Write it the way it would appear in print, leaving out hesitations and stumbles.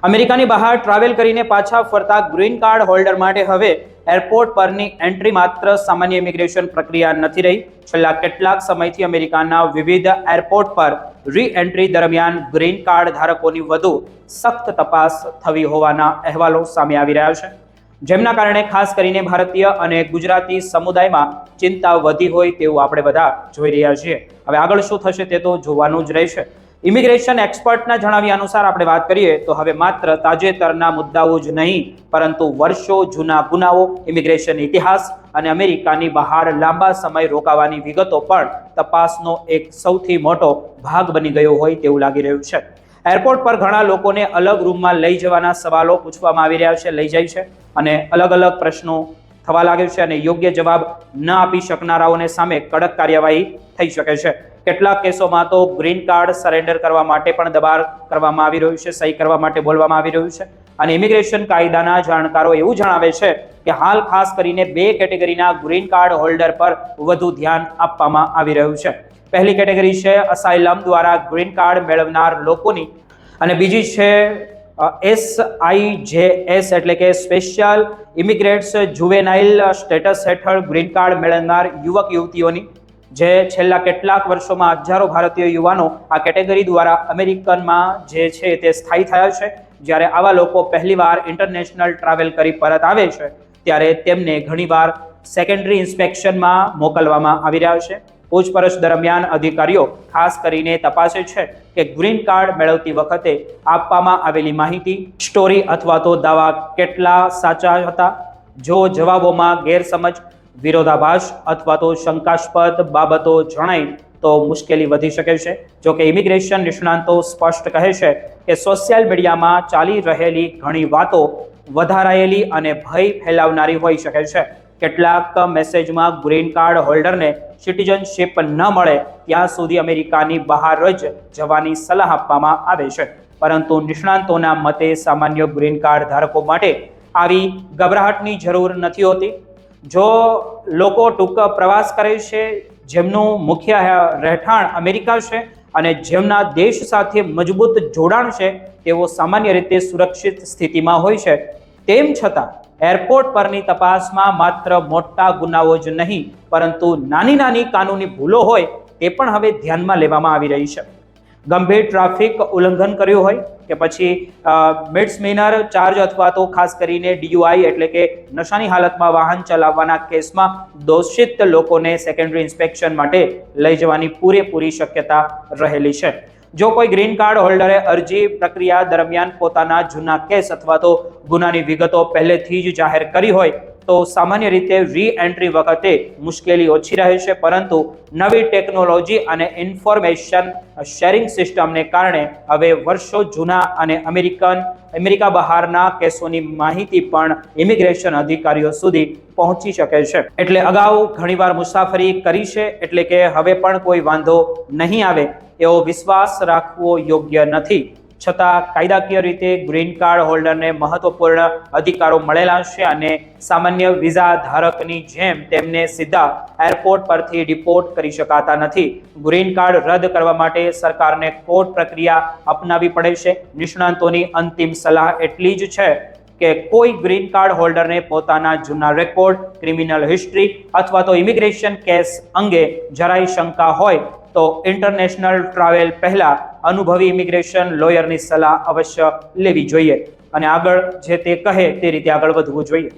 અમેરિકાની બહાર ટ્રાવેલ કરીને પાછા ફરતા ગ્રીન કાર્ડ હોલ્ડર માટે હવે એરપોર્ટ પરની એન્ટ્રી માત્ર સામાન્ય ઇમિગ્રેશન પ્રક્રિયા નથી રહી. છેલ્લા કેટલાક સમયથી અમેરિકાના વિવિધ એરપોર્ટ પર રી એન્ટ્રી દરમિયાન ગ્રીન કાર્ડ ધારકોની વધુ સખ્ત તપાસ થવી હોવાના અહેવાલો સામે આવી રહ્યા છે, જેમના કારણે ખાસ કરીને ભારતીય અને ગુજરાતી સમુદાયમાં ચિંતા વધી હોય તેવું આપણે બધા જોઈ રહ્યા છીએ. હવે આગળ શું થશે તે તો જોવાનું જ રહેશે. ઇમિગ્રેશન એક્સપર્ટના જણાવ્યા અનુસાર આપણે વાત કરીએ તો હવે માત્ર તાજેતરના મુદ્દાઓ જ નહીં, પરંતુ વર્ષો જૂના ગુનાઓ, ઇમિગ્રેશન ઇતિહાસ અને અમેરિકાની બહાર લાંબા સમય રોકાવાની વિગતો પણ તપાસનો એક સૌથી મોટો ભાગ બની ગયો હોય તેવું લાગી રહ્યું છે. એરપોર્ટ પર ઘણા લોકોને અલગ રૂમમાં લઈ જવાના સવાલો પૂછવામાં આવી રહ્યા છે, લઈ જાય છે અને અલગ અલગ પ્રશ્નો થવા લાગે છે અને યોગ્ય જવાબ ન આપી શકનારાઓને સામે કડક કાર્યવાહી થઈ શકે છે. કેટલાક કેસોમાં તો ગ્રીન કાર્ડ સરેન્ડર કરવા માટે પણ દબાણ કરવામાં આવી રહ્યું છે, સહી કરવા માટે બોલવામાં આવી રહ્યું છે. અને ઇમિગ્રેશન કાયદાના જાણકારો એવું જણાવે છે કે હાલ ખાસ કરીને 2 કેટેગરીના ગ્રીન કાર્ડ હોલ્ડર પર વધુ ધ્યાન આપવામાં આવી રહ્યું છે. પહેલી કેટેગરી છે અસાઇલમ દ્વારા ગ્રીન કાર્ડ મેળવનાર લોકોની અને બીજી છે SIJS એટલે કે સ્પેશિયલ ઇમિગ્રેટ્સ જુવેનાઇલ સ્ટેટસ હેઠળ ગ્રીન કાર્ડ મેળવનાર યુવક યુવતીઓની, જે છેલ્લા કેટલાક વર્ષોમાં હજારો ભારતીય યુવાનો આ કેટેગરી દ્વારા અમેરિકનમાં જે છે તે સ્થાયી થયા છે. જ્યારે આવા લોકો પહેલીવાર ઇન્ટરનેશનલ ટ્રાવેલ કરી પરત આવે છે ત્યારે તેમને ઘણીવાર સેકન્ડરી ઇન્સ્પેક્શનમાં મોકલવામાં આવી રહ્યા છે. પૂછપરછ દરમિયાન અધિકારીઓ ખાસ કરીને તપાસે છે કે ગ્રીન કાર્ડ મેળવતી વખતે આપવામાં આવેલી માહિતી, સ્ટોરી અથવા તો દાવા કેટલા સાચા હતા. જો જવાબોમાં ગેરસમજ, વિરોધાભાસ અથવા તો શંકાસ્પદ બાબતો જણાય તો મુશ્કેલી વધી શકે છે. જો કે ઇમિગ્રેશન નિષ્ણાંતો સ્પષ્ટ કહે છે કે સોશિયલ મીડિયામાં ચાલી રહેલી ઘણી વાતો વધારાયેલી અને ભય ફેલાવનારી હોઈ શકે છે. કેટલાક મેસેજમાં ગ્રીન કાર્ડ હોલ્ડરને સિટીઝનશીપ ન મળે ત્યાં સુધી અમેરિકાની બહાર જ જવાની સલાહ આપવામાં આવે છે. પરંતુ નિષ્ણાંતોના મતે સામાન્ય ગ્રીન કાર્ડ ધારકો માટે આવી ગભરાટની જરૂર નથી હોતી. જો લોકો ટૂંક પ્રવાસ કરે છે, જેમનું મુખ્ય રહેઠાણ અમેરિકા છે અને જેમના દેશ સાથે મજબૂત જોડાણ છે, તેઓ સામાન્ય રીતે સુરક્ષિત સ્થિતિમાં હોય છે. તેમ છતાં એરપોર્ટ પરની તપાસમાં માત્ર મોટા ગુનાઓ જ નહીં, પરંતુ નાની નાની કાનૂની ભૂલો હોય તે પણ હવે ધ્યાનમાં લેવામાં આવી રહી છે. ગંભીર ટ્રાફિક ઉલ્લંઘન કર્યું હોય કે પછી મિસડિમેનર ચાર્જ અથવા તો ખાસ કરીને DUI એટલે કે નશાની હાલતમાં વાહન ચલાવવાના કેસમાં દોષિત લોકોને સેકન્ડરી ઇન્સ્પેક્શન માટે લઈ જવાની પૂરેપૂરી શક્યતા રહેલી છે. જો કોઈ ગ્રીન કાર્ડ હોલ્ડરે અરજી પ્રક્રિયા દરમિયાન પોતાના જૂના કેસ અથવા તો ગુનાની વિગતો પહેલેથી જ જાહેર કરી હોય તો સામાન્ય રીતે રી એન્ટ્રી વખતે મુશ્કેલી ઓછી રહે છે. પરંતુ નવી ટેકનોલોજી અને ઇન્ફોર્મેશન શેરિંગ સિસ્ટમને કારણે હવે વર્ષો જૂના અને અમેરિકા બહારના કેસોની માહિતી પણ ઇમિગ્રેશન અધિકારીઓ સુધી પહોંચી શકે છે. એટલે અગાઉ ઘણીવાર મુસાફરી કરી છે એટલે કે હવે પણ કોઈ વાંધો નહીં આવે એવો વિશ્વાસ રાખવો યોગ્ય નથી. છતાં કાયદાકીય રીતે ગ્રીન કાર્ડ હોલ્ડરને મહત્વપૂર્ણ અધિકારો મળેલા છે અને સામાન્ય વિઝા ધારકની જેમ તેમને સીધા એરપોર્ટ પરથી ડિપોર્ટ કરી શકાતા નથી. ગ્રીન કાર્ડ રદ કરવા માટે સરકારને કોર્ટ પ્રક્રિયા અપનાવવી પડે છે. નિષ્ણાંતોની અંતિમ સલાહ એટલી જ છે કે કોઈ ગ્રીન કાર્ડ હોલ્ડરને પોતાના જૂના રેકોર્ડ, ક્રિમિનલ હિસ્ટ્રી અથવા તો ઇમિગ્રેશન કેસ અંગે જરાય શંકા હોય તો ઇન્ટરનેશનલ ટ્રાવેલ પહેલા અનુભવી ઇમિગ્રેશન લોયરની સલાહ અવશ્ય લેવી જોઈએ અને આગળ જે તે કહે તે રીતે આગળ વધવું જોઈએ.